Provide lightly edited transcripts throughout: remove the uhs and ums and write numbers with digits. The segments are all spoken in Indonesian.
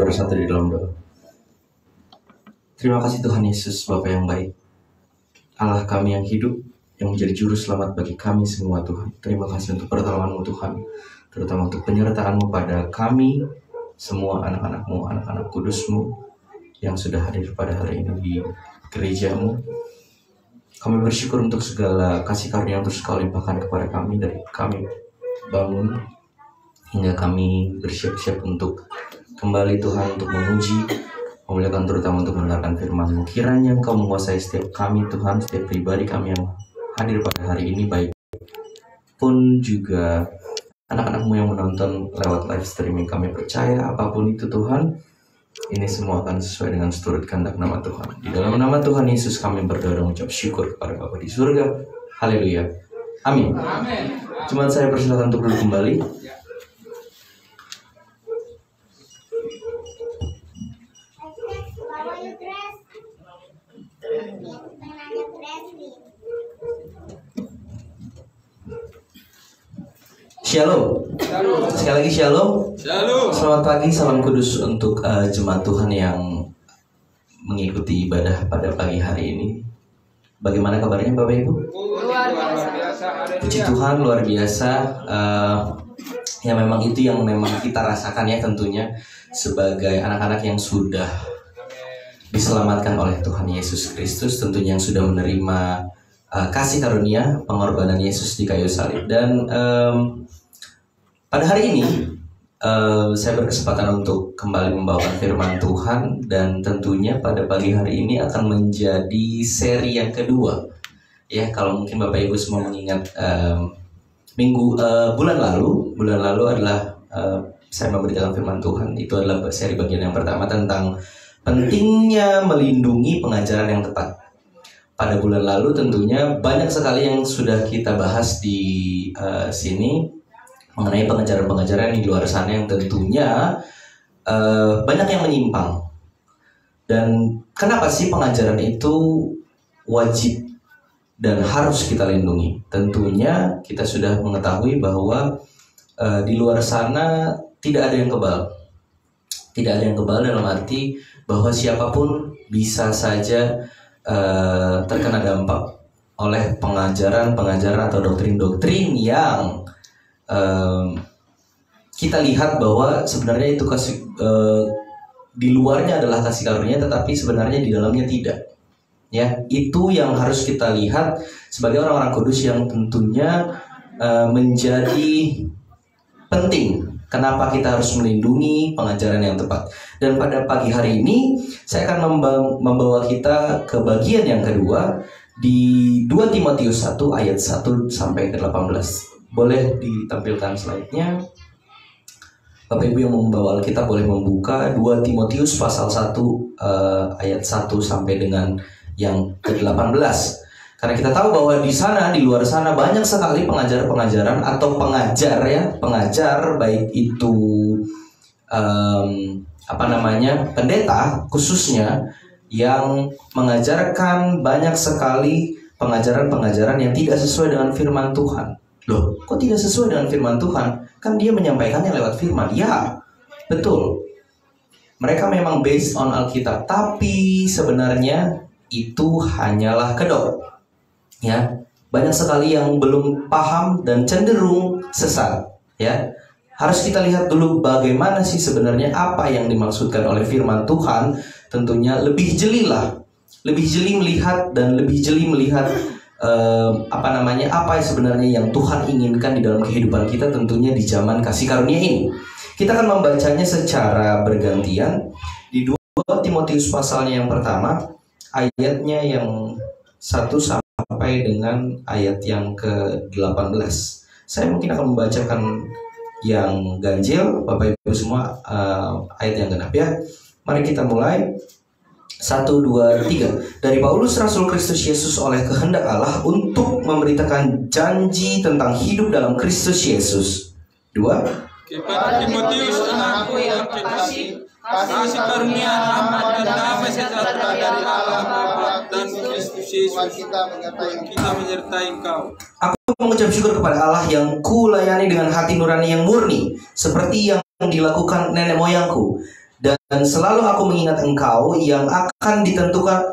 bersatu di dalam doa. Terima kasih Tuhan Yesus, Bapa yang baik, Allah kami yang hidup, yang menjadi juru selamat bagi kami semua Tuhan. Terima kasih untuk pertolongan-Mu Tuhan, terutama untuk penyertaan-Mu pada kami semua anak-anak-Mu, anak-anak kudus-Mu yang sudah hadir pada hari ini di gereja-Mu. Kami bersyukur untuk segala kasih karunia yang terus Kau limpahkan kepada kami, dari kami bangun hingga kami bersiap-siap untuk kembali Tuhan, untuk memuji, memuliakan, terutama untuk mendengarkan firman-Mu. Kiranya Engkau menguasai setiap kami Tuhan, setiap pribadi kami yang hadir pada hari ini, baik pun juga anak-anak-Mu yang menonton lewat live streaming. Kami percaya apapun itu Tuhan, ini semua akan sesuai dengan seturut kehendak nama Tuhan. Di dalam nama Tuhan Yesus kami berdoa dan mengucap syukur kepada Bapa di surga. Haleluya. Amin. Cuma saya persilakan untuk duduk kembali. Shalom. Sekali lagi shalom. Selamat pagi, salam kudus untuk jemaat Tuhan yang mengikuti ibadah pada pagi hari ini. Bagaimana kabarnya Bapak Ibu? Luar biasa. Puji Tuhan, luar biasa. Ya memang itu yang memang kita rasakan ya, tentunya sebagai anak-anak yang sudah diselamatkan oleh Tuhan Yesus Kristus, tentunya yang sudah menerima kasih karunia pengorbanan Yesus di kayu salib. Dan pada hari ini saya berkesempatan untuk kembali membawakan firman Tuhan, dan tentunya pada pagi hari ini akan menjadi seri yang kedua. Ya, kalau mungkin Bapak Ibu semua mengingat bulan lalu adalah saya memberitakan firman Tuhan. Itu adalah seri bagian yang pertama tentang pentingnya melindungi pengajaran yang tepat. Pada bulan lalu tentunya banyak sekali yang sudah kita bahas di sini mengenai pengajaran-pengajaran di luar sana yang tentunya banyak yang menyimpang. Dan kenapa sih pengajaran itu wajib dan harus kita lindungi? Tentunya kita sudah mengetahui bahwa di luar sana tidak ada yang kebal. Tidak ada yang kebal dalam arti bahwa siapapun bisa saja terkena dampak oleh pengajaran-pengajaran atau doktrin-doktrin yang kita lihat bahwa sebenarnya itu di luarnya adalah kasih karunia, tetapi sebenarnya di dalamnya tidak. Ya, itu yang harus kita lihat sebagai orang-orang kudus yang tentunya menjadi penting. Kenapa kita harus melindungi pengajaran yang tepat? Dan pada pagi hari ini saya akan membawa kita ke bagian yang kedua di 2 Timotius 1 ayat 1 sampai ke 18. Boleh ditampilkan slide-nya. Bapak Ibu yang membawa Alkitab boleh membuka 2 Timotius pasal 1 ayat 1 sampai dengan yang ke-18. Karena kita tahu bahwa di sana, di luar sana banyak sekali pengajar-pengajaran atau pengajar baik itu pendeta khususnya yang mengajarkan banyak sekali pengajaran-pengajaran yang tidak sesuai dengan firman Tuhan. Loh, kok tidak sesuai dengan firman Tuhan? Kan dia menyampaikannya lewat firman. Ya, betul. Mereka memang based on Alkitab, tapi sebenarnya itu hanyalah kedok. Ya, banyak sekali yang belum paham dan cenderung sesat. Ya, harus kita lihat dulu bagaimana sih sebenarnya apa yang dimaksudkan oleh firman Tuhan. Tentunya lebih jeli melihat dan lebih jeli melihat apa sebenarnya yang Tuhan inginkan di dalam kehidupan kita, tentunya di zaman kasih karunia ini. Kita akan membacanya secara bergantian di 2 Timotius pasalnya yang pertama, ayatnya yang 1 sampai dengan ayat yang ke-18. Saya mungkin akan membacakan yang ganjil, Bapak Ibu semua ayat yang genap ya. Mari kita mulai. 1, 2, 3. Dari Paulus Rasul Kristus Yesus oleh kehendak Allah untuk memberitakan janji tentang hidup dalam Kristus Yesus. 2. Kepada Timotius anakku yang kekasih, kasih karunia, rahmat dan damai sejahtera dari Allah Bapa dan Kristus Yesus kita menyertai engkau. Aku mengucap syukur kepada Allah yang kulayani dengan hati nurani yang murni, seperti yang dilakukan nenek moyangku. Dan selalu aku mengingat engkau yang akan ditentukan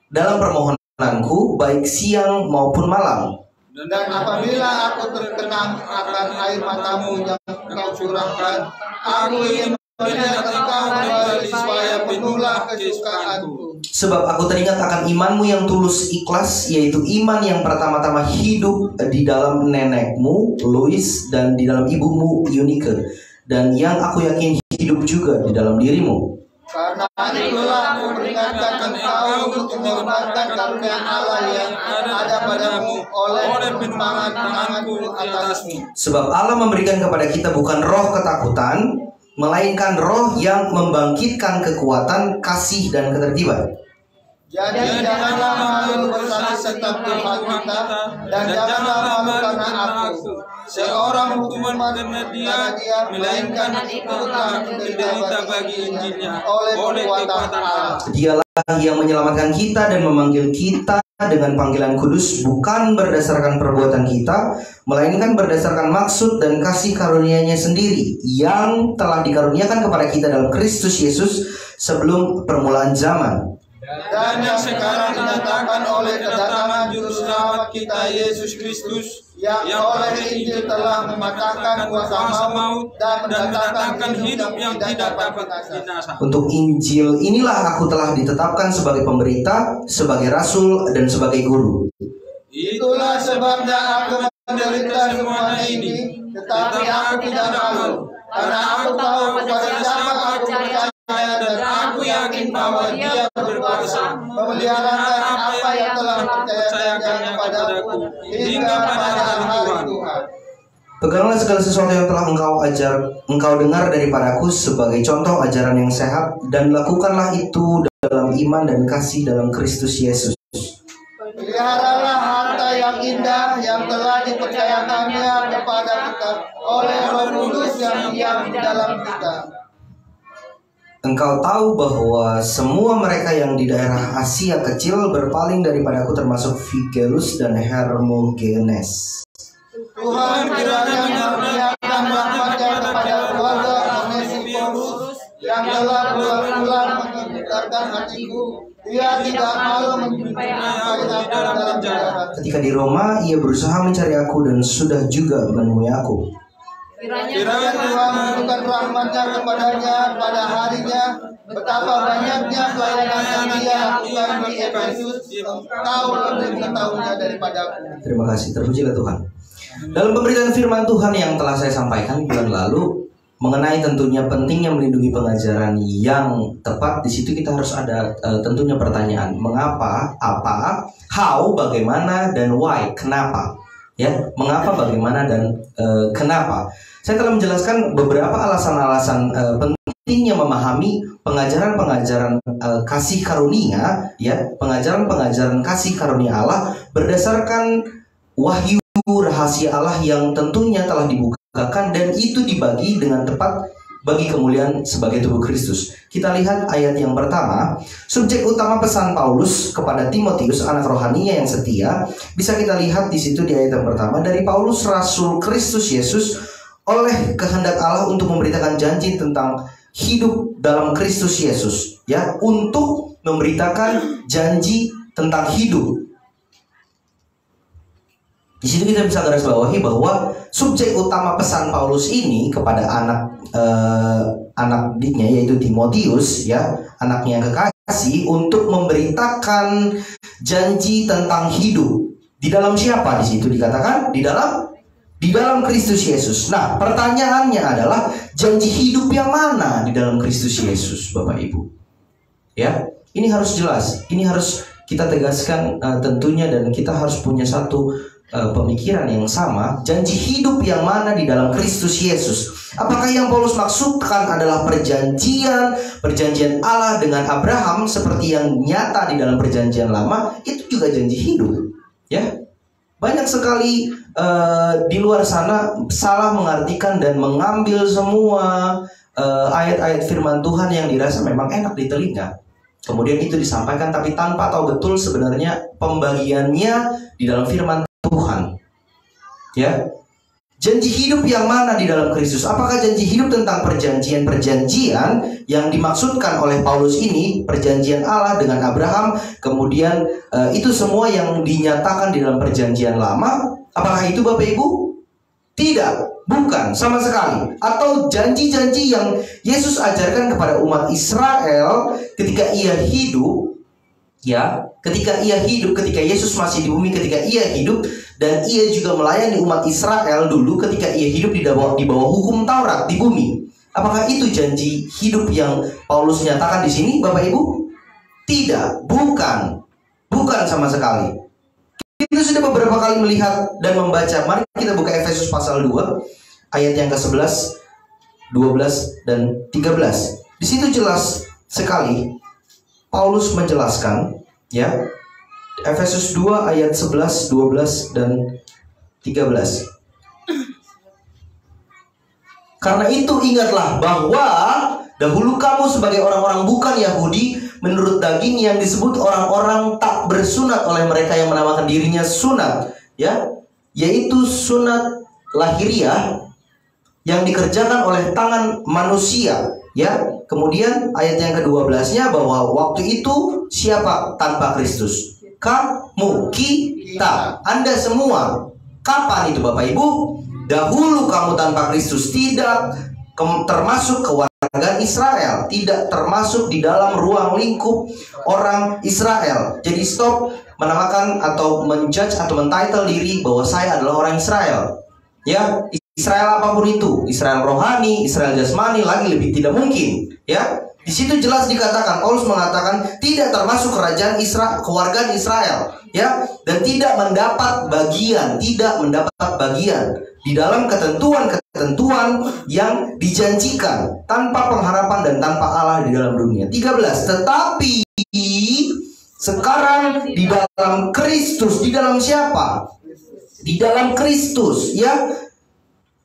dalam permohonanku, baik siang maupun malam. Dan apabila aku terkenang akan air matamu yang engkau curahkan, aku ingin melihat engkau kembali supaya penuhlah kesukaanku. Sebab aku teringat akan imanmu yang tulus ikhlas, yaitu iman yang pertama-tama hidup di dalam nenekmu Lois dan di dalam ibumu Eunike, dan yang aku yakin hidup juga di dalam dirimu. Karena itulah aku peringatkan engkau untuk menghormatkan karunia Allah yang ada padamu oleh perkembangan tanganku atasmu. Sebab Allah memberikan kepada kita bukan roh ketakutan, melainkan roh yang membangkitkan kekuatan, kasih, dan ketertiban. Jadi janganlah malu bersaksi tentang Tuhan kita, dan janganlah malu karena aku, seorang hukuman karena dia, melainkan ikutlah menderita bagi Injilnya oleh kekuatan Allah. Dialah yang menyelamatkan kita dan memanggil kita dengan panggilan kudus, bukan berdasarkan perbuatan kita, melainkan berdasarkan maksud dan kasih karunia-Nya sendiri yang telah dikaruniakan kepada kita dalam Kristus Yesus sebelum permulaan zaman. Dan yang sekarang dinyatakan oleh kedatangan Juru Selamat kita Yesus Kristus, yang oleh Injil telah mematahkan kuasa maut dan mendatangkan hidup yang tidak dapat binasa. Untuk Injil inilah aku telah ditetapkan sebagai pemberita, sebagai rasul, dan sebagai guru. Itulah sebabnya aku menderita semuanya ini, tetapi aku tidak malu, karena aku tahu kepada siapa aku percaya, dan aku yakin bahwa Dia berkuasa memeliharakan apa yang telah dipercayakannya kepadaku hingga pada hari Tuhan. Peganglah segala sesuatu yang telah engkau dengar daripadaku sebagai contoh ajaran yang sehat, dan lakukanlah itu dalam iman dan kasih dalam Kristus Yesus. Peliharalah harta yang indah yang telah dipercayakannya kepada kita oleh Roh Kudus yang diam di dalam kita. Engkau tahu bahwa semua mereka yang di daerah Asia kecil berpaling daripadaku, termasuk Figelus dan Hermogenes. Tuhan kiranya mengaruniakan rahmat-Nya kepada keluarga Onesiphorus yang telah berulang-ulang menggetarkan hatiku. Dia tidak malu menjumpai aku dalam jalan. Ketika di Roma, ia berusaha mencari aku dan sudah juga menemui aku. Kiranya Tuhan menunjukkan rahmat-Nya kepadanya pada harinya. Betapa banyaknya pelayanan yang Dia lakukan di Efesus, Engkau lebih mengetahuinya daripadaku. Terima kasih, terpujilah Tuhan. Dalam pemberitaan firman Tuhan yang telah saya sampaikan bulan lalu mengenai tentunya pentingnya melindungi pengajaran yang tepat, di situ kita harus ada tentunya pertanyaan: mengapa, apa, how, bagaimana, dan why, kenapa. Ya, mengapa, bagaimana, dan kenapa. Saya telah menjelaskan beberapa alasan-alasan pentingnya memahami pengajaran-pengajaran kasih karunia, ya, pengajaran-pengajaran kasih karunia Allah berdasarkan wahyu rahasia Allah yang tentunya telah dibukakan, dan itu dibagi dengan tepat bagi kemuliaan sebagai tubuh Kristus. Kita lihat ayat yang pertama, subjek utama pesan Paulus kepada Timotius, anak rohaninya yang setia. Bisa kita lihat di situ di ayat yang pertama, dari Paulus rasul Kristus Yesus oleh kehendak Allah untuk memberitakan janji tentang hidup dalam Kristus Yesus, ya, untuk memberitakan janji tentang hidup. Di situ kita bisa garis bawahi bahwa subjek utama pesan Paulus ini kepada anak didiknya, yaitu Timotius, ya, anaknya yang kekasih, untuk memberitakan janji tentang hidup. Di dalam siapa? Di situ dikatakan di dalam Kristus Yesus. Nah, pertanyaannya adalah janji hidup yang mana di dalam Kristus Yesus, Bapak Ibu? Ya, ini harus jelas. Ini harus kita tegaskan tentunya, dan kita harus punya satu pemikiran yang sama. Janji hidup yang mana di dalam Kristus Yesus? Apakah yang Paulus maksudkan adalah perjanjian Allah dengan Abraham seperti yang nyata di dalam perjanjian lama? Itu juga janji hidup, ya. Banyak sekali di luar sana salah mengartikan dan mengambil semua ayat-ayat firman Tuhan yang dirasa memang enak di telinga. Kemudian itu disampaikan tapi tanpa tahu betul sebenarnya pembagiannya di dalam firman Tuhan. Ya. Janji hidup yang mana di dalam Kristus? Apakah janji hidup tentang perjanjian-perjanjian yang dimaksudkan oleh Paulus ini, perjanjian Allah dengan Abraham, kemudian itu semua yang dinyatakan di dalam perjanjian lama? Apakah itu Bapak Ibu? Tidak, bukan sama sekali. Atau janji-janji yang Yesus ajarkan kepada umat Israel ketika ia hidup, ya, ketika Yesus masih di bumi, ketika ia hidup, dan ia juga melayani umat Israel dulu ketika ia hidup di bawah hukum Taurat di bumi. Apakah itu janji hidup yang Paulus nyatakan di sini, Bapak Ibu? Tidak, bukan sama sekali. Kita sudah beberapa kali melihat dan membaca. Mari kita buka Efesus pasal 2 ayat yang ke-11, 12 dan 13. Di situ jelas sekali Paulus menjelaskan, ya. Efesus 2 ayat 11, 12 dan 13. Karena itu ingatlah bahwa dahulu kamu sebagai orang-orang bukan Yahudi menurut daging yang disebut orang-orang tak bersunat oleh mereka yang menamakan dirinya sunat, ya, yaitu sunat lahiriah yang dikerjakan oleh tangan manusia, ya. Kemudian ayat yang ke-12-nya bahwa waktu itu siapa tanpa Kristus? Kamu, kita, Anda semua. Kapan itu Bapak Ibu? Dahulu kamu tanpa Kristus, tidak termasuk kewargaan Israel, tidak termasuk di dalam ruang lingkup orang Israel. Jadi stop menamakan atau menjudge atau mentitle diri bahwa saya adalah orang Israel. Ya, Israel apapun itu, Israel rohani, Israel jasmani, lagi lebih tidak mungkin. Ya, di situ jelas dikatakan, Paulus mengatakan tidak termasuk kerajaan Israel, kewargaan Israel, ya, dan tidak mendapat bagian di dalam ketentuan-ketentuan yang dijanjikan tanpa pengharapan dan tanpa Allah di dalam dunia. 13. Tetapi sekarang di dalam Kristus, di dalam siapa? Di dalam Kristus, ya.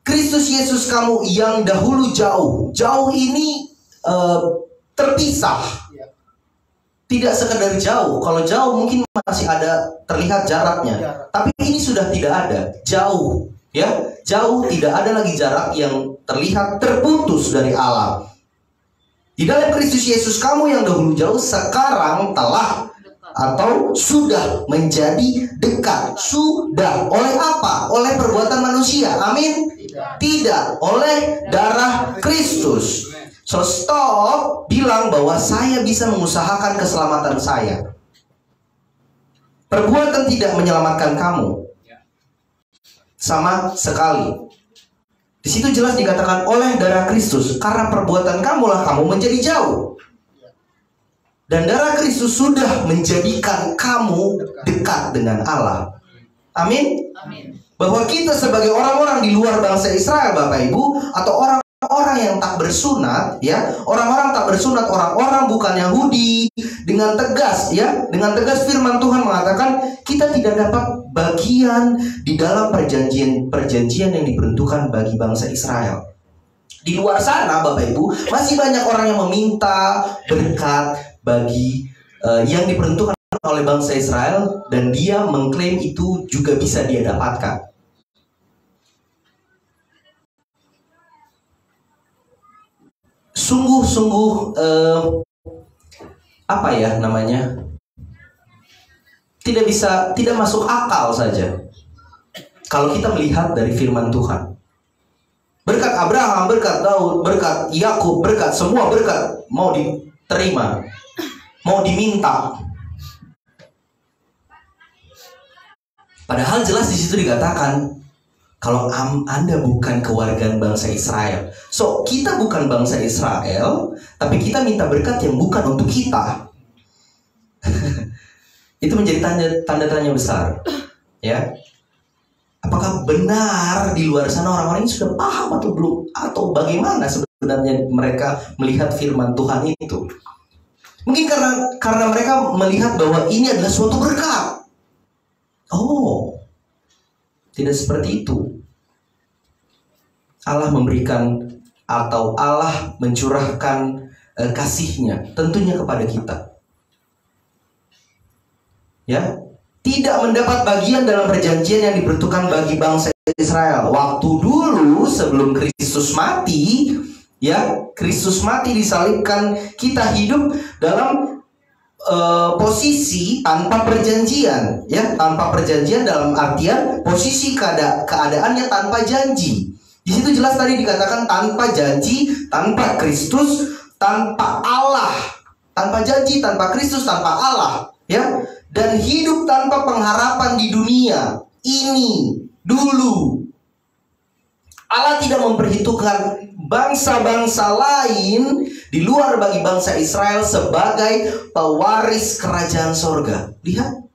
Kristus Yesus kamu yang dahulu jauh ini terpisah. Tidak sekedar jauh. Kalau jauh mungkin masih ada terlihat jaraknya. Tapi ini sudah tidak ada. Jauh, ya. Jauh, tidak ada lagi jarak yang terlihat, terputus dari Allah. Di dalam Kristus Yesus kamu yang dahulu jauh sekarang telah atau sudah menjadi dekat. Sudah. Oleh apa? Oleh perbuatan manusia. Amin. Tidak. Oleh darah Kristus. So stop bilang bahwa saya bisa mengusahakan keselamatan saya. Perbuatan tidak menyelamatkan kamu. Sama sekali. Di situ jelas dikatakan oleh darah Kristus. Karena perbuatan kamulah kamu menjadi jauh. Dan darah Kristus sudah menjadikan kamu dekat dengan Allah. Amin. Bahwa kita sebagai orang-orang di luar bangsa Israel, Bapak Ibu, atau orang yang tak bersunat, ya, orang-orang tak bersunat, orang-orang bukan Yahudi, dengan tegas, ya, dengan tegas firman Tuhan mengatakan kita tidak dapat bagian di dalam perjanjian yang diperuntukkan bagi bangsa Israel. Di luar sana, Bapak Ibu, masih banyak orang yang meminta berkat bagi yang diperuntukkan oleh bangsa Israel, dan dia mengklaim itu juga bisa dia dapatkan. Sungguh-sungguh apa ya namanya, tidak masuk akal saja kalau kita melihat dari firman Tuhan. Berkat Abraham, berkat Daud, berkat Yakub, berkat semua berkat mau diterima, mau diminta. Padahal jelas di situ dikatakan kalau Anda bukan kewargaan bangsa Israel. So, kita bukan bangsa Israel, tapi kita minta berkat yang bukan untuk kita. Itu menjadi tanda tanya besar. Ya. Apakah benar di luar sana orang-orang ini sudah paham atau belum? Atau bagaimana sebenarnya mereka melihat firman Tuhan itu? Mungkin karena mereka melihat bahwa ini adalah suatu berkat. Oh, tidak seperti itu. Allah memberikan atau Allah mencurahkan kasih-Nya tentunya kepada kita. Ya, tidak mendapat bagian dalam perjanjian yang diperuntukkan bagi bangsa Israel. Waktu dulu sebelum Kristus mati, ya, Kristus mati disalibkan, kita hidup dalam posisi tanpa perjanjian, ya, tanpa perjanjian dalam artian posisi keadaannya tanpa janji. Di situ jelas tadi dikatakan tanpa janji, tanpa Kristus, tanpa Allah, tanpa janji, tanpa Kristus, tanpa Allah, ya. Dan hidup tanpa pengharapan di dunia ini dulu. Allah tidak memperhitungkan bangsa-bangsa lain di luar bagi bangsa Israel sebagai pewaris kerajaan sorga. Lihat,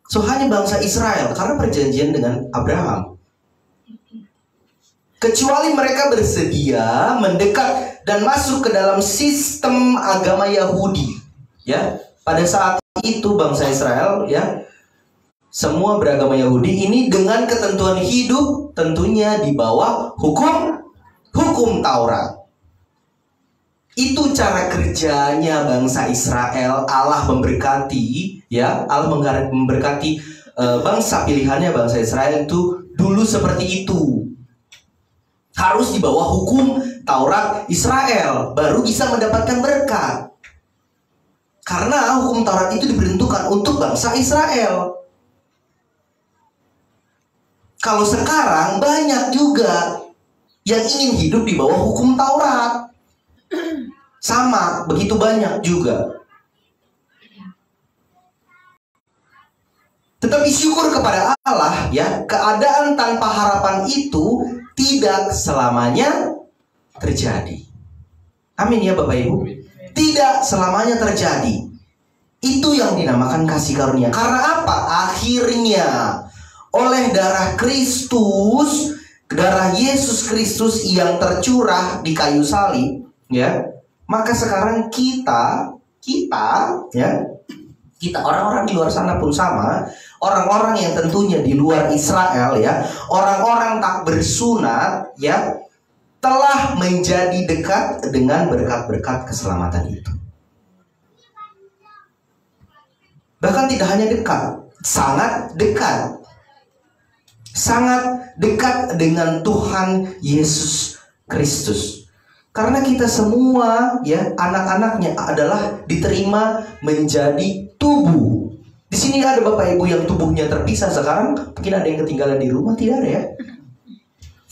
so hanya bangsa Israel karena perjanjian dengan Abraham. Kecuali mereka bersedia mendekat dan masuk ke dalam sistem agama Yahudi, ya. Pada saat itu bangsa Israel, ya, semua beragama Yahudi ini dengan ketentuan hidup tentunya di bawah hukum Taurat. Itu cara kerjanya bangsa Israel. Allah memberkati, ya, Allah memberkati bangsa pilihannya, bangsa Israel itu dulu seperti itu. Harus di bawah hukum Taurat Israel baru bisa mendapatkan berkat. Karena hukum Taurat itu diperuntukkan untuk bangsa Israel. Kalau sekarang banyak juga yang ingin hidup di bawah hukum Taurat. Sama, begitu banyak juga. Tetapi syukur kepada Allah, ya, keadaan tanpa harapan itu tidak selamanya terjadi. Amin ya Bapak Ibu. Tidak selamanya terjadi. Itu yang dinamakan kasih karunia. Karena apa? Akhirnya oleh darah Kristus, darah Yesus Kristus yang tercurah di kayu salib, ya, maka sekarang kita orang-orang di luar sana pun sama, orang-orang yang tentunya di luar Israel, ya, orang-orang tak bersunat, ya, telah menjadi dekat dengan berkat-berkat keselamatan itu. Bahkan tidak hanya dekat, sangat dekat. Sangat dekat dengan Tuhan Yesus Kristus. Karena kita semua, ya, anak-anaknya adalah diterima menjadi tubuh. Di sini ada Bapak Ibu yang tubuhnya terpisah sekarang, mungkin ada yang ketinggalan di rumah, tidak ada, ya.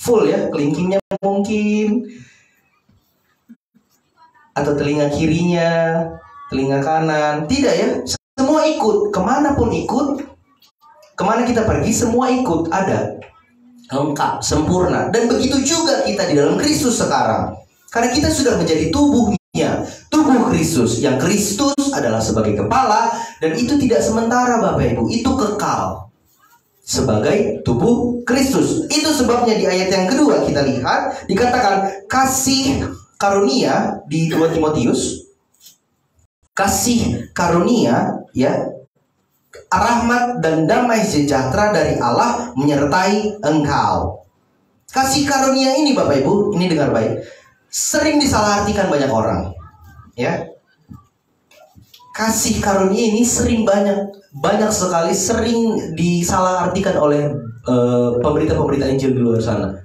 Full, ya, kelingkingnya mungkin, atau telinga kirinya, telinga kanan, tidak, ya. Semua ikut, kemanapun ikut, kemana kita pergi semua ikut, ada, lengkap, sempurna. Dan begitu juga kita di dalam Kristus sekarang. Karena kita sudah menjadi tubuhnya, tubuh Kristus, yang Kristus adalah sebagai kepala. Dan itu tidak sementara Bapak Ibu, itu kekal sebagai tubuh Kristus. Itu sebabnya di ayat yang kedua kita lihat dikatakan kasih karunia di 2 Timotius. Kasih karunia, ya, rahmat dan damai sejahtera dari Allah menyertai engkau. Kasih karunia ini Bapak Ibu, ini dengar baik, sering disalahartikan banyak orang, ya. Kasih karunia ini sering banyak sekali sering disalahartikan oleh pemberita-pemberita Injil di luar sana.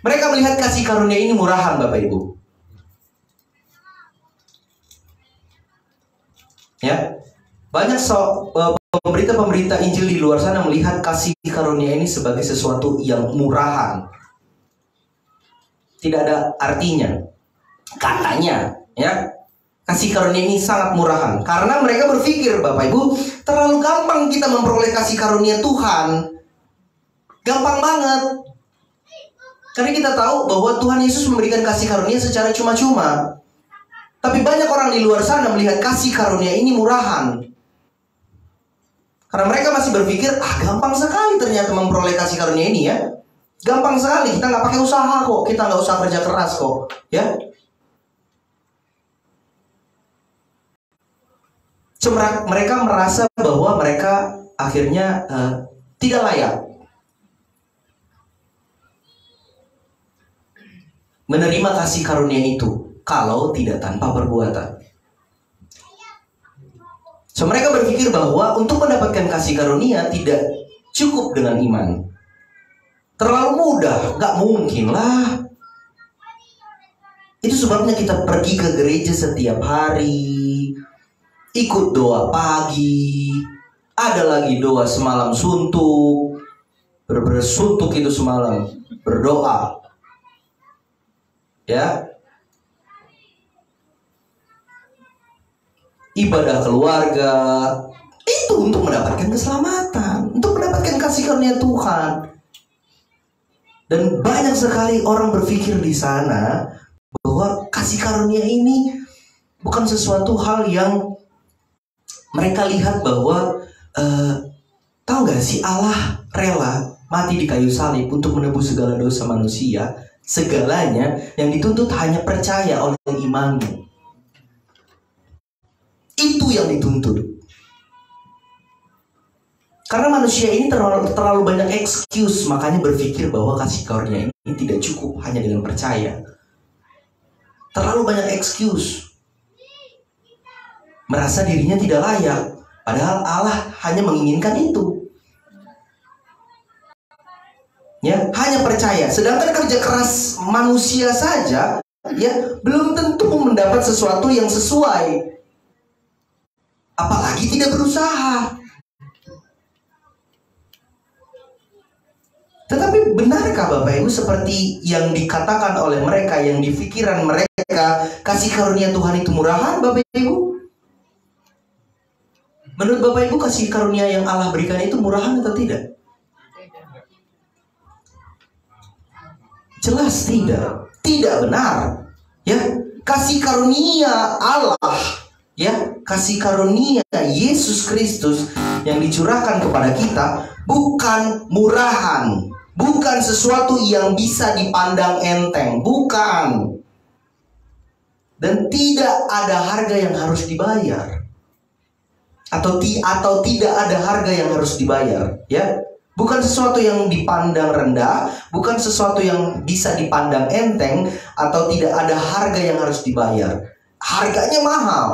Mereka melihat kasih karunia ini murahan Bapak Ibu, ya. Banyak pemberita-pemberita Injil di luar sana melihat kasih karunia ini sebagai sesuatu yang murahan, tidak ada artinya. Katanya, ya, kasih karunia ini sangat murahan. Karena mereka berpikir Bapak Ibu, terlalu gampang kita memperoleh kasih karunia Tuhan. Gampang banget. Karena kita tahu bahwa Tuhan Yesus memberikan kasih karunia secara cuma-cuma. Tapi banyak orang di luar sana melihat kasih karunia ini murahan. Karena mereka masih berpikir, gampang sekali ternyata memperoleh kasih karunia ini, ya. Gampang sekali, kita nggak pakai usaha kok, kita nggak usah kerja keras kok, ya. Mereka merasa bahwa mereka akhirnya tidak layak menerima kasih karunia itu kalau tidak tanpa perbuatan. So mereka berpikir bahwa untuk mendapatkan kasih karunia tidak cukup dengan iman. Terlalu mudah, nggak mungkin lah. Itu sebabnya kita pergi ke gereja setiap hari, ikut doa pagi, ada lagi doa semalam suntuk, bersuntuk itu semalam, berdoa. Ya, ibadah keluarga itu untuk mendapatkan keselamatan, untuk mendapatkan kasih karunia Tuhan. Dan banyak sekali orang berpikir di sana bahwa kasih karunia ini bukan sesuatu hal yang mereka lihat bahwa tahu gak sih, Allah rela mati di kayu salib untuk menebus segala dosa manusia. Segalanya yang dituntut hanya percaya oleh imanmu. Itu yang dituntut. Karena manusia ini terlalu banyak excuse, makanya berpikir bahwa kasih karunia ini tidak cukup hanya dengan percaya. Terlalu banyak excuse. Merasa dirinya tidak layak, padahal Allah hanya menginginkan itu. Ya, hanya percaya. Sedangkan kerja keras manusia saja, ya, belum tentu mendapat sesuatu yang sesuai. Apalagi tidak berusaha. Tetapi benarkah Bapak Ibu seperti yang dikatakan oleh mereka, yang di pikiran mereka, kasih karunia Tuhan itu murahan, Bapak Ibu? Menurut Bapak Ibu, kasih karunia yang Allah berikan itu murahan atau tidak? Jelas tidak. Tidak benar. Ya, kasih karunia Allah, ya, kasih karunia Yesus Kristus yang dicurahkan kepada kita bukan murahan, bukan sesuatu yang bisa dipandang enteng, bukan. Dan tidak ada harga yang harus dibayar. Atau tidak ada harga yang harus dibayar, ya. Bukan sesuatu yang dipandang rendah, bukan sesuatu yang bisa dipandang enteng, atau tidak ada harga yang harus dibayar. Harganya mahal.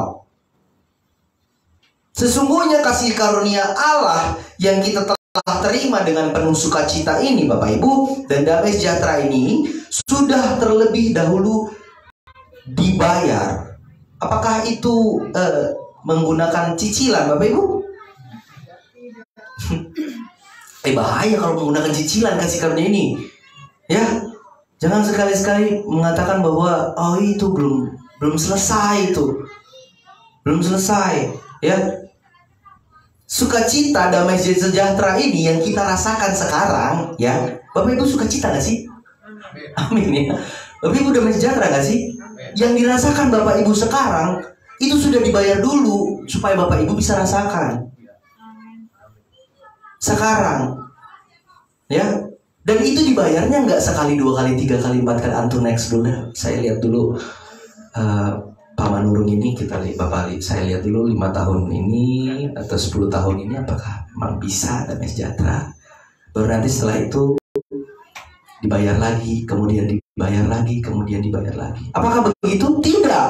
Sesungguhnya kasih karunia Allah yang kita telah terima dengan penuh sukacita ini, Bapak Ibu, dan damai sejahtera ini sudah terlebih dahulu dibayar. Apakah itu menggunakan cicilan, Bapak Ibu? Bahaya kalau menggunakan cicilan kasih karunia ini. Ya, jangan sekali-sekali mengatakan bahwa oh itu belum selesai itu. Belum selesai, ya. Sukacita damai sejahtera ini yang kita rasakan sekarang, ya. Bapak Ibu sukacita gak sih? Amin ya. Bapak Ibu damai sejahtera gak sih? Yang dirasakan Bapak Ibu sekarang itu sudah dibayar dulu supaya Bapak Ibu bisa rasakan sekarang, ya. Dan itu dibayarnya nggak sekali, 2 kali, 3 kali, 4 kali. Antum next dulu. Saya lihat dulu Pak Manurung ini, kita lihat Bapak, saya lihat dulu 5 tahun ini atau 10 tahun ini apakah memang bisa damai sejahtera. Baru nanti setelah itu dibayar lagi, kemudian dibayar lagi, kemudian dibayar lagi. Apakah begitu? Tidak.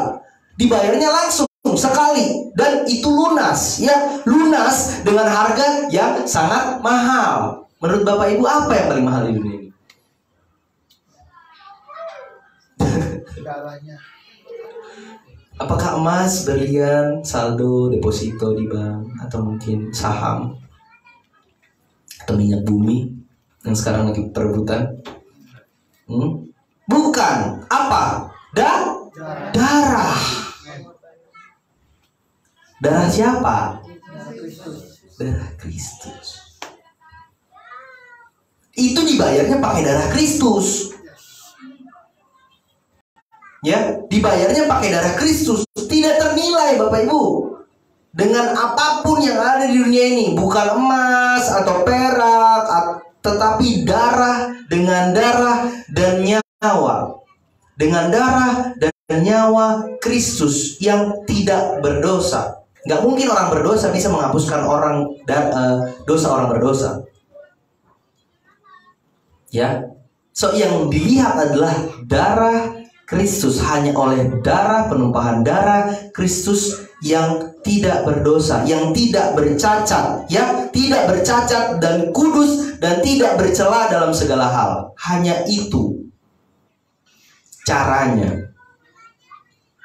Dibayarnya langsung sekali dan itu lunas, ya, lunas dengan harga yang sangat mahal. Menurut Bapak Ibu apa yang paling mahal di dunia ini? Darahnya. Apakah emas, berlian, saldo, deposito di bank, atau mungkin saham, atau minyak bumi yang sekarang lagi perebutan? Bukan. Apa? Darah. Darah siapa? Darah Kristus. Itu dibayarnya pakai darah Kristus. Ya, dibayarnya pakai darah Kristus. Tidak ternilai Bapak Ibu. Dengan apapun yang ada di dunia ini, bukan emas atau perak, tetapi darah, dengan darah dan nyawa. Dengan darah dan nyawa Kristus yang tidak berdosa. Gak mungkin orang berdosa bisa menghapuskan dosa orang berdosa. Ya, so yang dilihat adalah darah Kristus, hanya oleh darah, penumpahan darah Kristus yang tidak berdosa, yang tidak bercacat, ya, tidak bercacat dan kudus dan tidak bercela dalam segala hal. Hanya itu caranya.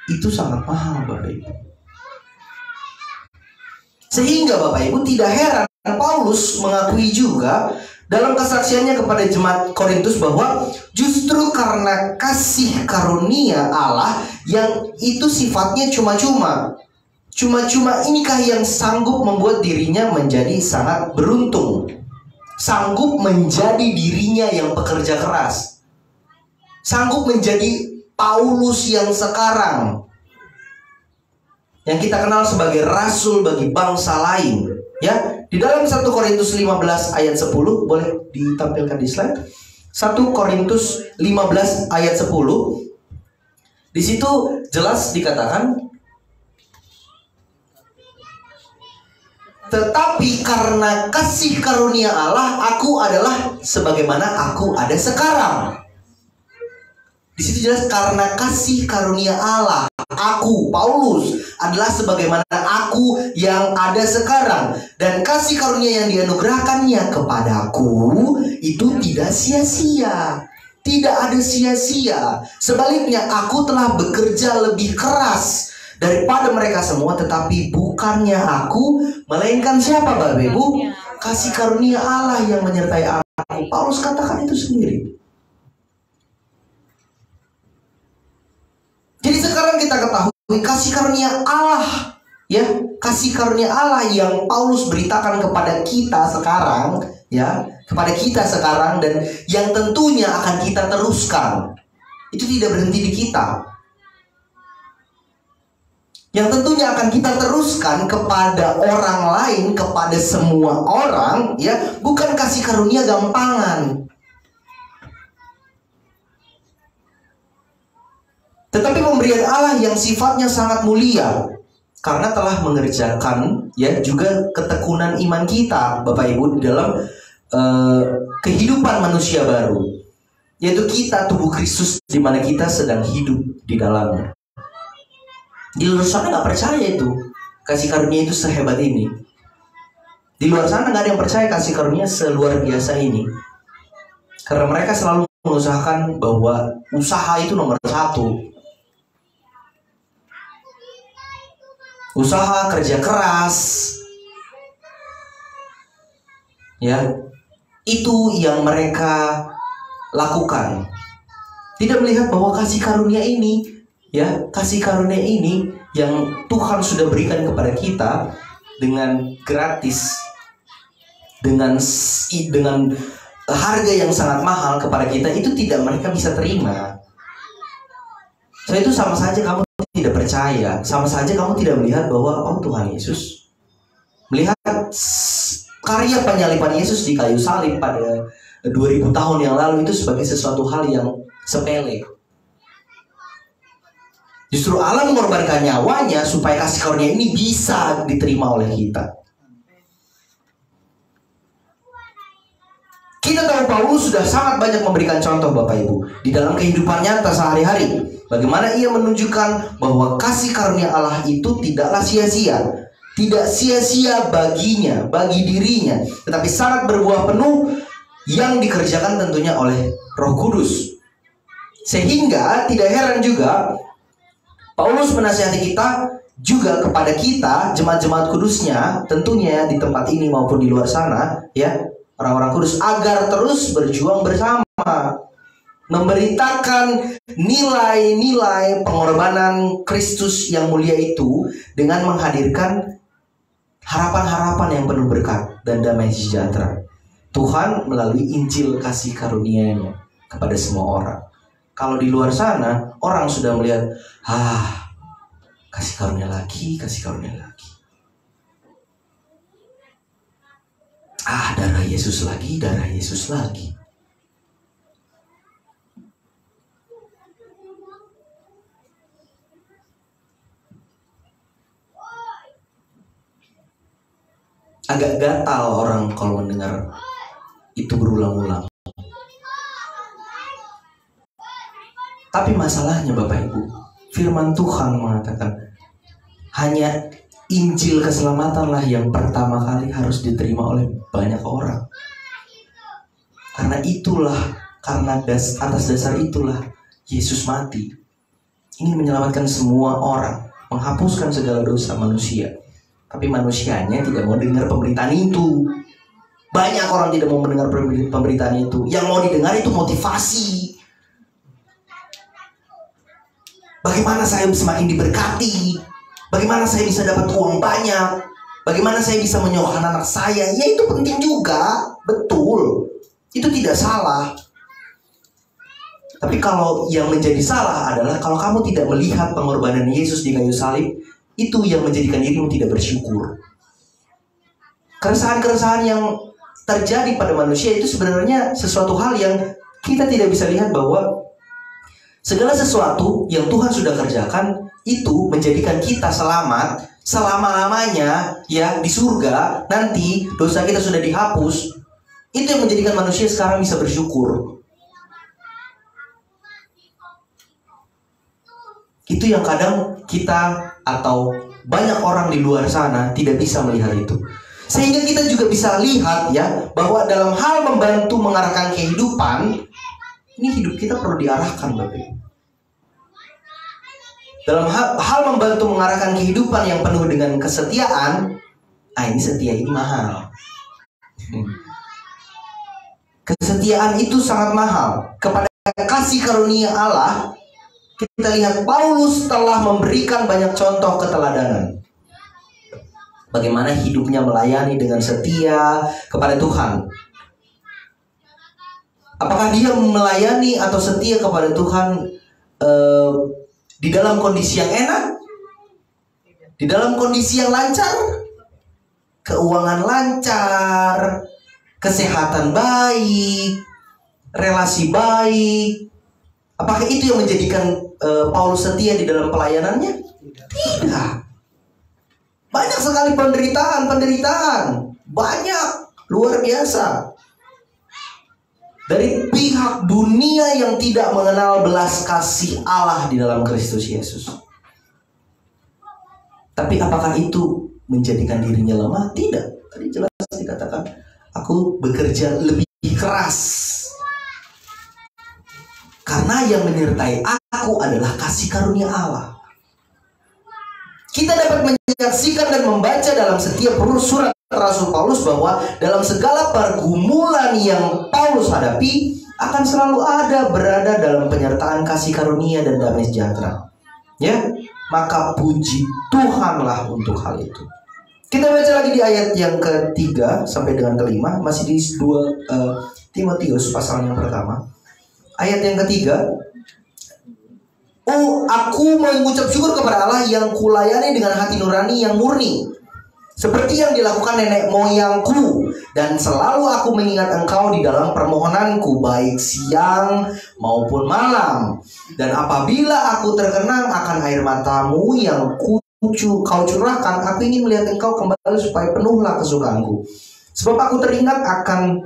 Itu sangat mahal, Bapak Ibu. Sehingga Bapak Ibu tidak heran Paulus mengakui juga dalam kesaksiannya kepada jemaat Korintus bahwa justru karena kasih karunia Allah yang itu sifatnya cuma-cuma inikah yang sanggup membuat dirinya menjadi sangat beruntung, sanggup menjadi dirinya yang pekerja keras, sanggup menjadi Paulus yang sekarang, yang kita kenal sebagai rasul bagi bangsa lain. Ya, di dalam 1 Korintus 15 ayat 10, boleh ditampilkan di slide. 1 Korintus 15 ayat 10. Di situ jelas dikatakan, tetapi karena kasih karunia Allah, aku adalah sebagaimana aku ada sekarang. Di situ jelas karena kasih karunia Allah, aku Paulus adalah sebagaimana aku yang ada sekarang, dan kasih karunia yang dianugerahkannya kepadaku itu tidak sia-sia, tidak ada sia-sia. Sebaliknya aku telah bekerja lebih keras daripada mereka semua, tetapi bukannya aku, melainkan siapa Bapak Ibu? Kasih karunia Allah yang menyertai aku. Paulus katakan itu sendiri. Jadi sekarang kita ketahui kasih karunia Allah, ya, kasih karunia Allah yang Paulus beritakan kepada kita sekarang, ya, kepada kita sekarang, dan yang tentunya akan kita teruskan. Itu tidak berhenti di kita. Yang tentunya akan kita teruskan kepada orang lain, kepada semua orang, ya, bukan kasih karunia gampangan, tetapi pemberian Allah yang sifatnya sangat mulia, karena telah mengerjakan, ya, juga ketekunan iman kita, Bapak Ibu, di dalam kehidupan manusia baru, yaitu kita tubuh Kristus, di mana kita sedang hidup di dalamnya. Di luar sana nggak percaya itu kasih karunia itu sehebat ini. Di luar sana nggak ada yang percaya kasih karunia seluar biasa ini, karena mereka selalu mengusahakan bahwa usaha itu nomor satu. Usaha, kerja keras, ya, itu yang mereka lakukan. Tidak melihat bahwa kasih karunia ini, ya, kasih karunia ini yang Tuhan sudah berikan kepada kita dengan gratis, dengan harga yang sangat mahal kepada kita, itu tidak mereka bisa terima. So itu sama saja kamu tidak percaya, sama saja kamu tidak melihat bahwa oh, Tuhan Yesus, melihat karya penyaliban Yesus di kayu salib pada 2000 tahun yang lalu itu sebagai sesuatu hal yang sepele. Justru Allah mengorbankan nyawanya supaya kasih karunia ini bisa diterima oleh kita. Kita tahu Paulus sudah sangat banyak memberikan contoh, Bapak Ibu, di dalam kehidupan nyata sehari-hari, bagaimana ia menunjukkan bahwa kasih karunia Allah itu tidaklah sia-sia, tidak sia-sia baginya, bagi dirinya, tetapi sangat berbuah penuh yang dikerjakan tentunya oleh Roh Kudus. Sehingga tidak heran juga Paulus menasihati kita juga kepada kita, jemaat-jemaat kudusnya, tentunya di tempat ini maupun di luar sana, ya, orang-orang kudus, agar terus berjuang bersama, memberitakan nilai-nilai pengorbanan Kristus yang mulia itu dengan menghadirkan harapan-harapan yang penuh berkat dan damai sejahtera Tuhan melalui Injil kasih karunia-Nya kepada semua orang. Kalau di luar sana orang sudah melihat, kasih karunia lagi, kasih karunia lagi. Darah Yesus lagi, darah Yesus lagi. Agak gatal orang kalau mendengar itu berulang-ulang. Tapi masalahnya Bapak Ibu, firman Tuhan mengatakan hanya Injil keselamatanlah yang pertama kali harus diterima oleh banyak orang. Karena atas dasar itulah Yesus mati, ingin menyelamatkan semua orang, menghapuskan segala dosa manusia. Tapi manusianya tidak mau dengar pemberitaan itu. Banyak orang tidak mau mendengar pemberitaan itu. Yang mau didengar itu motivasi. Bagaimana saya semakin diberkati? Bagaimana saya bisa dapat uang banyak? Bagaimana saya bisa menyokong anak saya? Ya itu penting juga, betul. Itu tidak salah. Tapi kalau yang menjadi salah adalah kalau kamu tidak melihat pengorbanan Yesus di kayu salib, itu yang menjadikan dirimu tidak bersyukur. Keresahan-keresahan yang terjadi pada manusia itu sebenarnya sesuatu hal yang kita tidak bisa lihat bahwa segala sesuatu yang Tuhan sudah kerjakan itu menjadikan kita selamat selama-lamanya ya di surga. Nanti dosa kita sudah dihapus. Itu yang menjadikan manusia sekarang bisa bersyukur. Itu yang kadang kita atau banyak orang di luar sana tidak bisa melihat itu. Sehingga kita juga bisa lihat ya bahwa dalam hal membantu mengarahkan kehidupan, ini hidup kita perlu diarahkan, Bapak Ibu. Dalam hal membantu mengarahkan kehidupan yang penuh dengan kesetiaan, ini setia ini mahal. Kesetiaan itu sangat mahal. Kepada kasih karunia Allah, kita lihat Paulus telah memberikan banyak contoh keteladanan. Bagaimana hidupnya melayani dengan setia kepada Tuhan. Apakah dia melayani atau setia kepada Tuhan di dalam kondisi yang enak? Di dalam kondisi yang lancar? Keuangan lancar, kesehatan baik, relasi baik. Apakah itu yang menjadikan Paulus setia di dalam pelayanannya? Tidak. Banyak sekali penderitaan. Banyak, luar biasa. Dari pihak dunia yang tidak mengenal belas kasih Allah di dalam Kristus Yesus. Tapi apakah itu menjadikan dirinya lemah? Tidak. Tadi jelas dikatakan, aku bekerja lebih keras. Karena yang menyertai aku adalah kasih karunia Allah. Kita dapat menyaksikan dan membaca dalam setiap surat Rasul Paulus bahwa dalam segala pergumulan yang Paulus hadapi akan selalu berada dalam penyertaan kasih karunia dan damai sejahtera. Ya, maka puji Tuhanlah untuk hal itu. Kita baca lagi di ayat yang ketiga sampai dengan kelima, masih di 2 Timotius pasal yang pertama. Ayat yang ketiga, aku mengucap syukur kepada Allah yang kulayani dengan hati nurani yang murni, seperti yang dilakukan nenek moyangku, dan selalu aku mengingat engkau di dalam permohonanku, baik siang maupun malam. Dan apabila aku terkenang akan air matamu yang kau curahkan, aku ingin melihat engkau kembali supaya penuhlah kesukaanku. Sebab aku teringat akan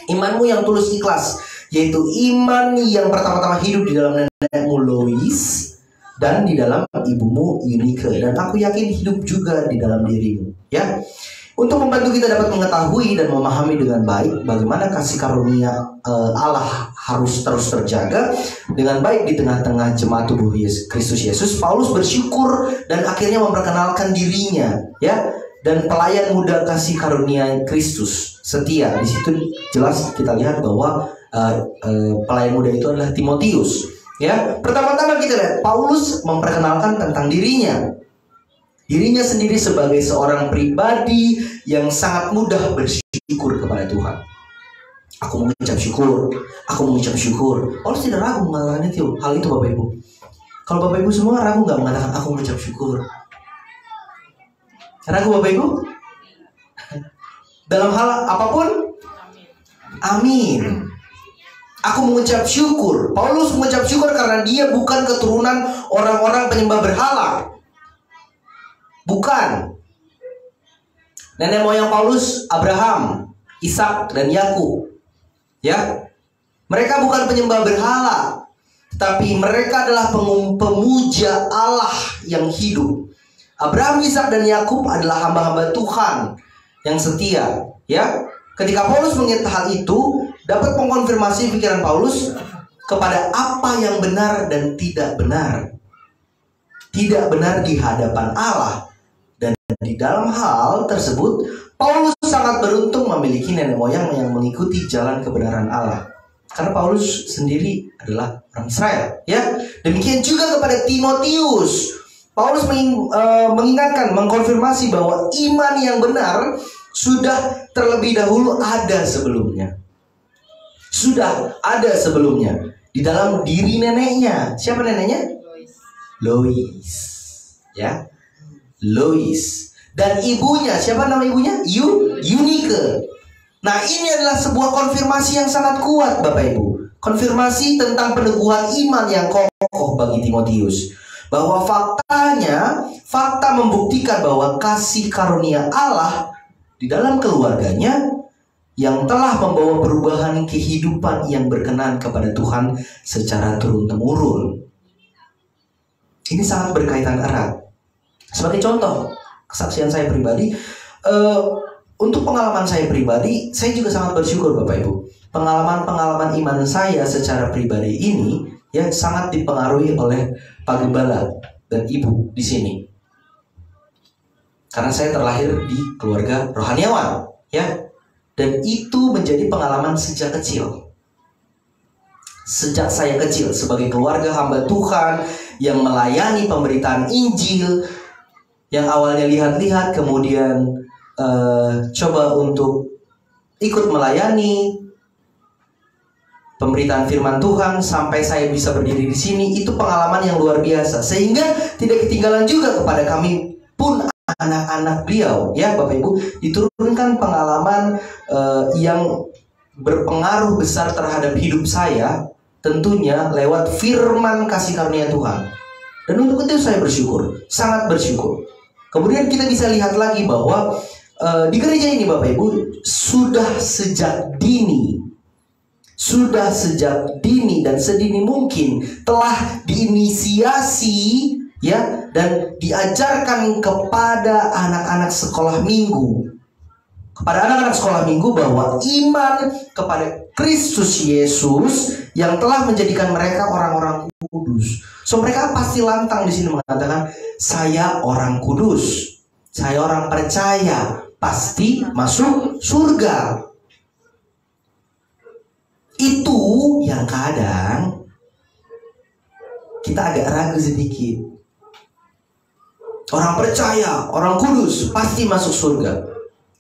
imanmu yang tulus ikhlas, yaitu iman yang pertama-tama hidup di dalam nenekmu Lois dan di dalam ibumu Eunike, dan aku yakin hidup juga di dalam dirimu. Ya, untuk membantu kita dapat mengetahui dan memahami dengan baik bagaimana kasih karunia Allah harus terus terjaga dengan baik di tengah-tengah jemaat tubuh Kristus Yesus, Paulus bersyukur dan akhirnya memperkenalkan dirinya, ya, dan pelayan muda kasih karunia Kristus setia. Di situ jelas kita lihat bahwa pelayan muda itu adalah Timotius. Ya, pertama-tama kita lihat Paulus memperkenalkan tentang dirinya sendiri sebagai seorang pribadi yang sangat mudah bersyukur kepada Tuhan. Aku mengucap syukur. Paulus tidak ragu mengatakan hal itu, Bapak Ibu. Kalau Bapak Ibu semua ragu nggak mengatakan aku mengucap syukur? Ragu Bapak Ibu? Dalam hal apapun? Amin. Aku mengucap syukur. Paulus mengucap syukur karena dia bukan keturunan orang-orang penyembah berhala. Bukan. Nenek moyang Paulus Abraham, Ishak, dan Yakub. Ya, mereka bukan penyembah berhala, tapi mereka adalah pemuja Allah yang hidup. Abraham, Ishak, dan Yakub adalah hamba-hamba Tuhan yang setia. Ya, ketika Paulus mengingat hal itu, dapat mengkonfirmasi pikiran Paulus kepada apa yang benar dan tidak benar. Tidak benar di hadapan Allah. Dan di dalam hal tersebut, Paulus sangat beruntung memiliki nenek moyang yang mengikuti jalan kebenaran Allah. Karena Paulus sendiri adalah orang Israel. Ya, demikian juga kepada Timotius. Paulus mengingatkan, mengkonfirmasi bahwa iman yang benar sudah terlebih dahulu ada sebelumnya. Sudah ada sebelumnya di dalam diri neneknya. Siapa neneknya? Lois. Ya, Lois. Dan ibunya, siapa nama ibunya? Eunike. Nah, ini adalah sebuah konfirmasi yang sangat kuat, Bapak Ibu. Konfirmasi tentang peneguhan iman yang kokoh bagi Timotius. Bahwa fakta membuktikan bahwa kasih karunia Allah di dalam keluarganya yang telah membawa perubahan kehidupan yang berkenan kepada Tuhan secara turun-temurun. Ini sangat berkaitan erat. Sebagai contoh, kesaksian saya pribadi, untuk pengalaman saya pribadi, saya juga sangat bersyukur Bapak Ibu. Pengalaman-pengalaman iman saya secara pribadi ini ya sangat dipengaruhi oleh Pak Gembala dan Ibu di sini. Karena saya terlahir di keluarga rohaniawan, ya. Dan itu menjadi pengalaman sejak kecil. Sejak saya kecil sebagai keluarga hamba Tuhan yang melayani pemberitaan Injil, yang awalnya lihat-lihat kemudian coba untuk ikut melayani pemberitaan firman Tuhan sampai saya bisa berdiri di sini, itu pengalaman yang luar biasa. Sehingga tidak ketinggalan juga kepada kami pun anak-anak beliau, ya Bapak Ibu, diturunkan pengalaman yang berpengaruh besar terhadap hidup saya, tentunya lewat firman kasih karunia Tuhan. Dan untuk itu saya bersyukur, sangat bersyukur. Kemudian kita bisa lihat lagi bahwa di gereja ini Bapak Ibu sudah sejak dini dan sedini mungkin telah diinisiasi ya dan diajarkan kepada anak-anak sekolah minggu. Kepada anak-anak sekolah minggu bahwa iman kepada Kristus Yesus yang telah menjadikan mereka orang-orang kudus. So mereka pasti lantang di sini mengatakan, saya orang kudus, saya orang percaya, pasti masuk surga. Itu yang kadang kita agak ragu sedikit. Orang percaya, orang kudus, pasti masuk surga.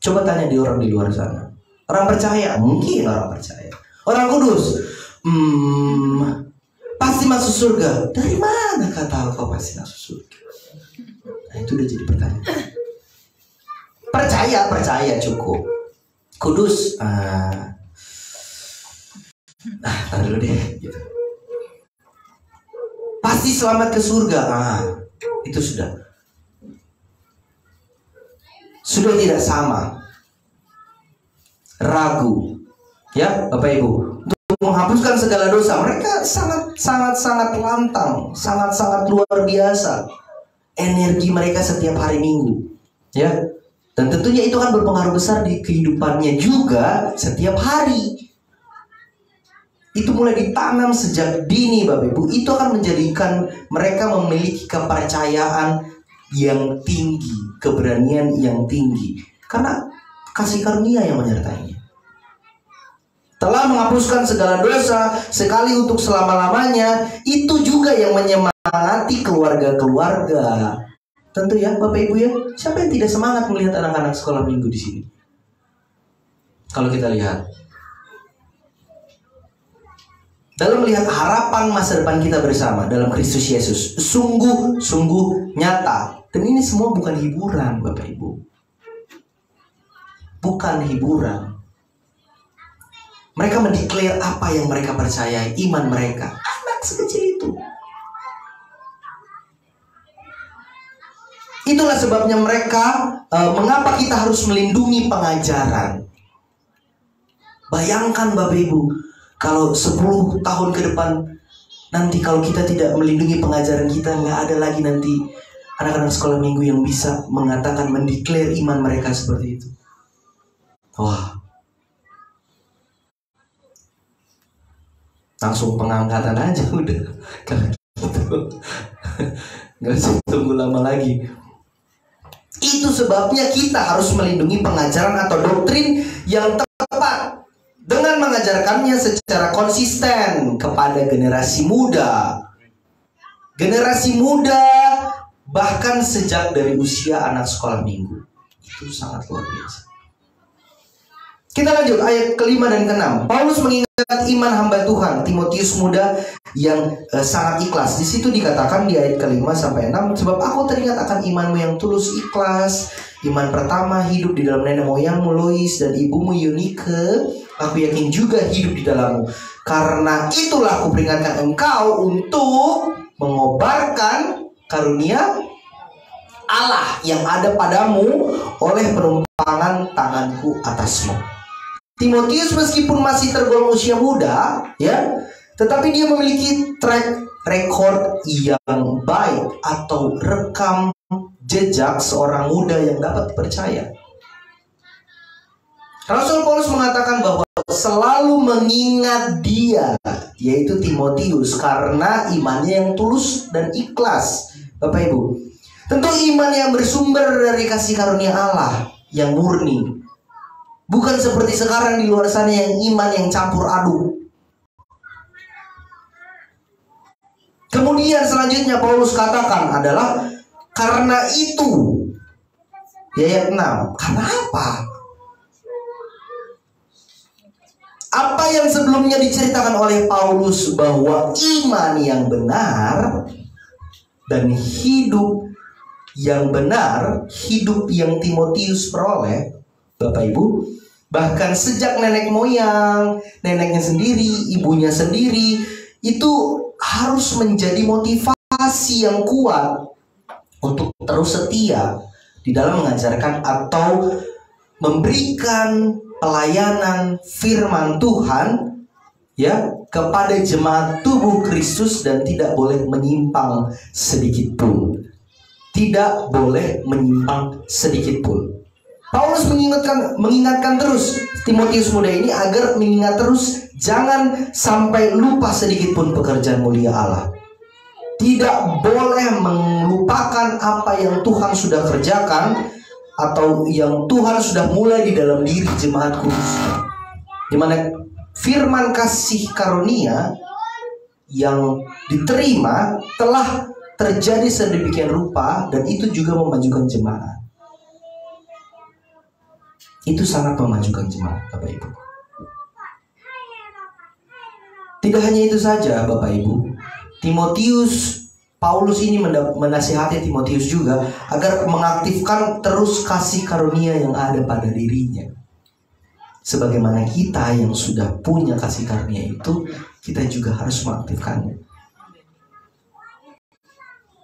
Coba tanya di orang di luar sana. Orang percaya, mungkin orang percaya. Orang kudus, pasti masuk surga. Dari mana kata kau pasti masuk surga? Nah, itu udah jadi pertanyaan. Percaya cukup. Kudus, tahan dulu deh. Gitu. Pasti selamat ke surga. Itu sudah tidak sama. Ragu, ya Bapak Ibu, untuk menghapuskan segala dosa. Mereka sangat lantang, sangat luar biasa. Energi mereka setiap hari Minggu, ya. Dan tentunya itu akan berpengaruh besar di kehidupannya juga setiap hari. Itu mulai ditanam sejak dini Bapak Ibu. Itu akan menjadikan mereka memiliki kepercayaan yang tinggi, keberanian yang tinggi. Karena kasih karunia yang menyertainya. Telah menghapuskan segala dosa sekali untuk selama-lamanya. Itu juga yang menyemangati keluarga-keluarga. Tentu ya Bapak Ibu ya. Siapa yang tidak semangat melihat anak-anak sekolah minggu di sini? Kalau kita lihat dalam melihat harapan masa depan kita bersama dalam Kristus Yesus, sungguh nyata. Dan ini semua bukan hiburan Bapak Ibu. Bukan hiburan. Mereka mendeklar apa yang mereka percayai, iman mereka. Anak sekecil itu. Itulah sebabnya mereka, mengapa kita harus melindungi pengajaran. Bayangkan Bapak Ibu, kalau 10 tahun ke depan, nanti kalau kita tidak melindungi pengajaran kita, nggak ada lagi nanti anak-anak sekolah minggu yang bisa mengatakan, mendeklar iman mereka seperti itu. Wah, langsung pengangkatan aja udah. Kalau gitu nggak usah tunggu lama lagi. Itu sebabnya kita harus melindungi pengajaran atau doktrin yang tepat dengan mengajarkannya secara konsisten kepada generasi muda. Generasi muda bahkan sejak dari usia anak sekolah minggu. Itu sangat luar biasa. Kita lanjut ayat ke-5 dan ke-6. Paulus mengingat iman hamba Tuhan Timotius muda yang sangat ikhlas. Di situ dikatakan di ayat ke-5 sampai 6, sebab aku teringat akan imanmu yang tulus ikhlas, iman pertama hidup di dalam nenek moyangmu Lois dan ibumu Eunike. Aku yakin juga hidup di dalammu. Karena itulah aku peringatkan engkau untuk mengobarkan karunia Allah yang ada padamu oleh penumpangan tanganku atasmu. Timotius meskipun masih tergolong usia muda, ya, tetapi dia memiliki track record yang baik atau rekam jejak seorang muda yang dapat dipercaya. Rasul Paulus mengatakan bahwa selalu mengingat dia, yaitu Timotius, karena imannya yang tulus dan ikhlas. Bapak Ibu, tentu iman yang bersumber dari kasih karunia Allah yang murni. Bukan seperti sekarang di luar sana yang iman yang campur aduk. Kemudian selanjutnya Paulus katakan adalah karena itu. Di ayat 6. Karena apa? Apa yang sebelumnya diceritakan oleh Paulus bahwa iman yang benar dan hidup yang benar, hidup yang Timotius peroleh, Bapak Ibu, bahkan sejak nenek moyang, neneknya sendiri, ibunya sendiri, itu harus menjadi motivasi yang kuat untuk terus setia di dalam mengajarkan atau memberikan pelayanan firman Tuhan, ya, kepada jemaat tubuh Kristus dan tidak boleh menyimpang sedikit pun. Tidak boleh menyimpang sedikit pun. Paulus mengingatkan terus Timotius muda ini agar mengingat terus, jangan sampai lupa sedikit pun pekerjaan mulia Allah. Tidak boleh melupakan apa yang Tuhan sudah kerjakan atau yang Tuhan sudah mulai di dalam diri jemaat kudusnya, di mana firman kasih karunia yang diterima telah terjadi sedemikian rupa, dan itu juga memajukan jemaat. Itu sangat memajukan jemaat, Bapak Ibu. Tidak hanya itu saja, Bapak Ibu. Paulus ini menasihati Timotius juga agar mengaktifkan terus kasih karunia yang ada pada dirinya. Sebagaimana kita yang sudah punya kasih karunia itu, kita juga harus mengaktifkannya.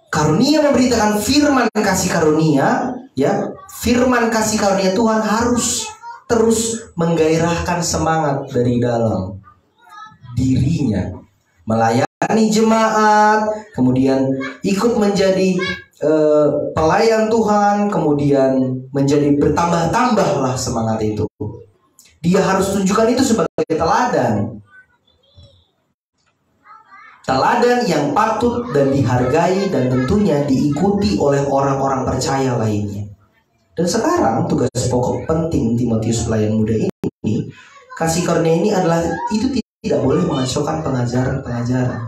Karunia memberitakan firman kasih karunia, ya, firman kasih karunia Tuhan harus terus menggairahkan semangat dari dalam dirinya, melayani jemaat, kemudian ikut menjadi pelayan Tuhan, kemudian menjadi bertambah-tambahlah semangat itu. Dia harus tunjukkan itu sebagai teladan. Teladan yang patut dan dihargai dan tentunya diikuti oleh orang-orang percaya lainnya. Dan sekarang tugas pokok penting Timotius pelayan muda ini, kasih karunia ini adalah itu tidak boleh mengacaukan pengajaran-pengajaran.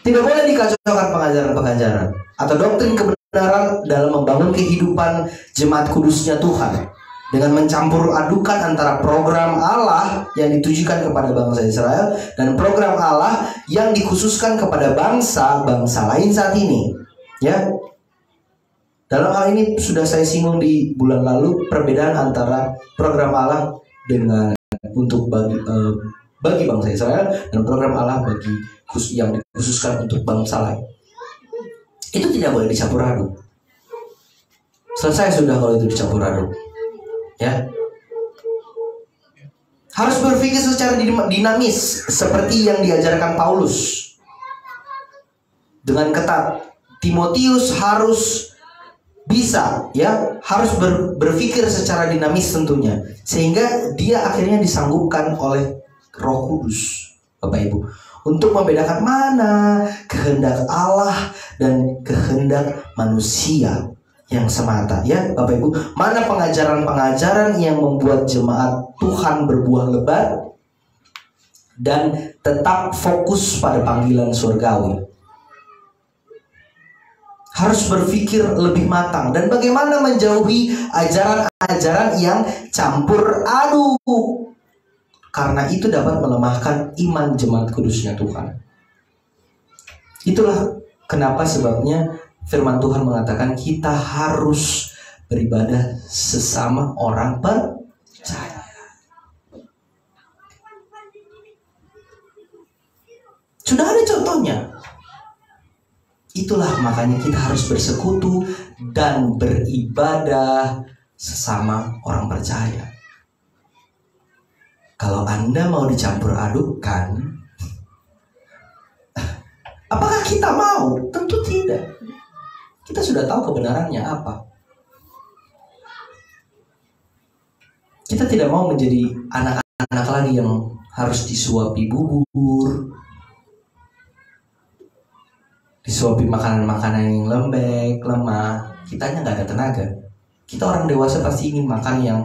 Tidak boleh dikacaukan pengajaran-pengajaran atau doktrin kebenaran dalam membangun kehidupan jemaat kudusnya Tuhan, dengan mencampur adukan antara program Allah yang ditujukan kepada bangsa Israel dan program Allah yang dikhususkan kepada bangsa-bangsa lain saat ini. Ya, dalam hal ini sudah saya singgung di bulan lalu perbedaan antara program Allah dengan untuk bagi bangsa Israel dan program Allah yang dikhususkan untuk bangsa lain. Itu tidak boleh dicampur aduk. Selesai sudah kalau itu dicampur aduk. Ya, harus berpikir secara dinamis seperti yang diajarkan Paulus dengan ketat Timotius harus bisa, ya, harus berpikir secara dinamis tentunya, sehingga dia akhirnya disanggupkan oleh Roh Kudus, Bapak Ibu, untuk membedakan mana kehendak Allah dan kehendak manusia yang semata, ya Bapak Ibu. Mana pengajaran-pengajaran yang membuat jemaat Tuhan berbuah lebat dan tetap fokus pada panggilan surgawi. Harus berpikir lebih matang, dan bagaimana menjauhi ajaran-ajaran yang campur aduk, karena itu dapat melemahkan iman jemaat kudusnya Tuhan. Itulah kenapa sebabnya firman Tuhan mengatakan kita harus beribadah sesama orang percaya. Sudah ada contohnya. Itulah makanya kita harus bersekutu dan beribadah sesama orang percaya. Kalau Anda mau dicampur adukkan, apakah kita mau? Tentu tidak. Kita sudah tahu kebenarannya apa. Kita tidak mau menjadi anak-anak lagi yang harus disuapi bubur, disuapi makanan-makanan yang lembek, lemah. Kitanya nggak ada tenaga. Kita orang dewasa pasti ingin makan yang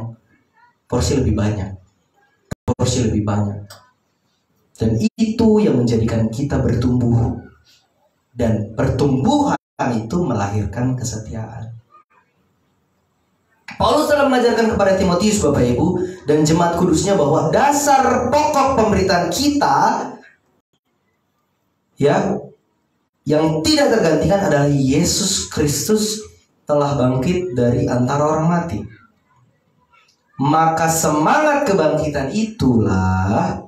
porsi lebih banyak, dan itu yang menjadikan kita bertumbuh, dan pertumbuhan itu melahirkan kesetiaan. Paulus telah mengajarkan kepada Timotius, Bapak Ibu, dan jemaat kudusnya bahwa dasar pokok pemberitaan kita, ya, yang tidak tergantikan adalah Yesus Kristus telah bangkit dari antara orang mati. Maka semangat kebangkitan itulah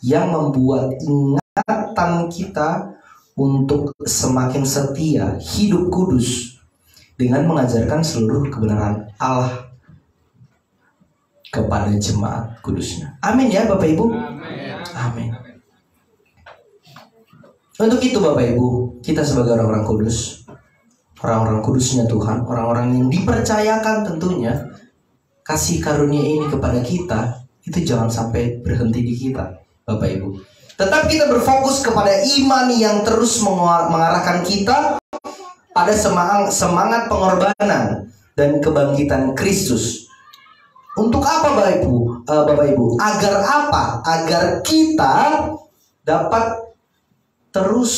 yang membuat ingatan kita untuk semakin setia, hidup kudus, dengan mengajarkan seluruh kebenaran Allah kepada jemaat kudusnya. Amin ya Bapak Ibu. Amin. Untuk itu Bapak Ibu, kita sebagai orang-orang kudus, orang-orang kudusnya Tuhan, orang-orang yang dipercayakan tentunya kasih karunia ini kepada kita, itu jangan sampai berhenti di kita Bapak Ibu. Tetap kita berfokus kepada iman yang terus mengarahkan kita pada semangat pengorbanan dan kebangkitan Kristus. Untuk apa Bapak Ibu? Agar apa? Agar kita dapat terus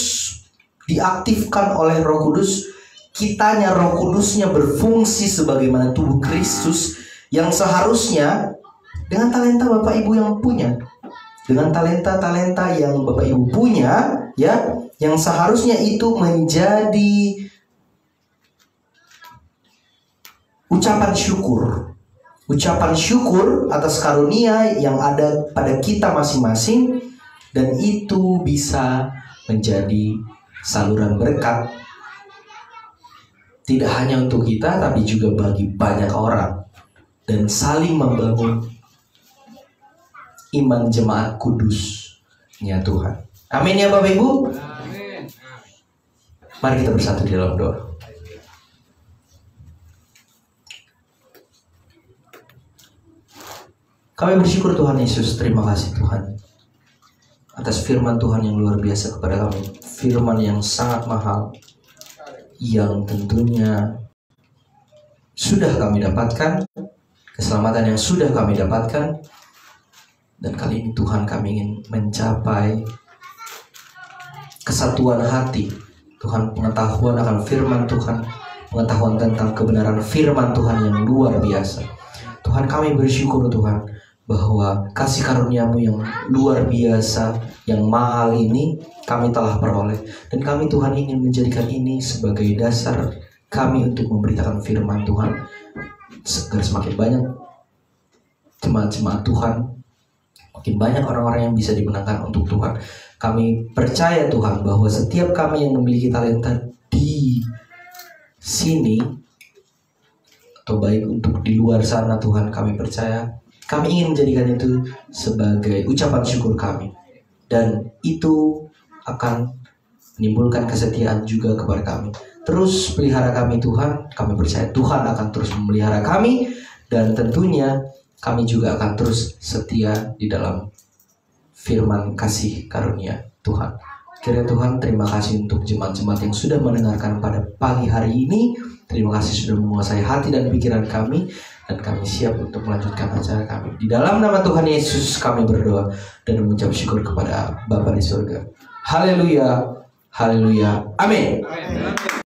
diaktifkan oleh Roh Kudus. Kitanya, Roh Kudusnya berfungsi sebagaimana tubuh Kristus yang seharusnya dengan talenta Bapak Ibu yang punya, dengan talenta-talenta yang Bapak Ibu punya, ya, yang seharusnya itu menjadi ucapan syukur atas karunia yang ada pada kita masing-masing, dan itu bisa menjadi saluran berkat tidak hanya untuk kita tapi juga bagi banyak orang, dan saling membangun iman jemaat kudusnya Tuhan. Amin ya Bapak Ibu. Amin. Mari kita bersatu di dalam doa. Kami bersyukur Tuhan Yesus, terima kasih Tuhan atas firman Tuhan yang luar biasa kepada kami. Firman yang sangat mahal, yang tentunya sudah kami dapatkan, keselamatan yang sudah kami dapatkan. Dan kali ini Tuhan, kami ingin mencapai kesatuan hati Tuhan, pengetahuan akan firman Tuhan, pengetahuan tentang kebenaran firman Tuhan yang luar biasa. Tuhan, kami bersyukur Tuhan bahwa kasih karunia-Mu yang luar biasa, yang mahal ini kami telah peroleh. Dan kami Tuhan ingin menjadikan ini sebagai dasar kami untuk memberitakan firman Tuhan, agar semakin banyak jemaat-jemaat Tuhan, makin banyak orang-orang yang bisa dimenangkan untuk Tuhan. Kami percaya Tuhan bahwa setiap kami yang memiliki talenta di sini, atau baik untuk di luar sana Tuhan, kami percaya kami ingin menjadikan itu sebagai ucapan syukur kami, dan itu akan menimbulkan kesetiaan juga kepada kami. terus pelihara kami Tuhan. Kami percaya Tuhan akan terus memelihara kami, dan tentunya kami juga akan terus setia di dalam firman kasih karunia Tuhan. Kiranya Tuhan, terima kasih untuk jemaat-jemaat yang sudah mendengarkan pada pagi hari ini. Terima kasih sudah menguasai hati dan pikiran kami, dan kami siap untuk melanjutkan acara kami. Di dalam nama Tuhan Yesus kami berdoa dan mengucap syukur kepada Bapa di surga. Haleluya, haleluya, amin.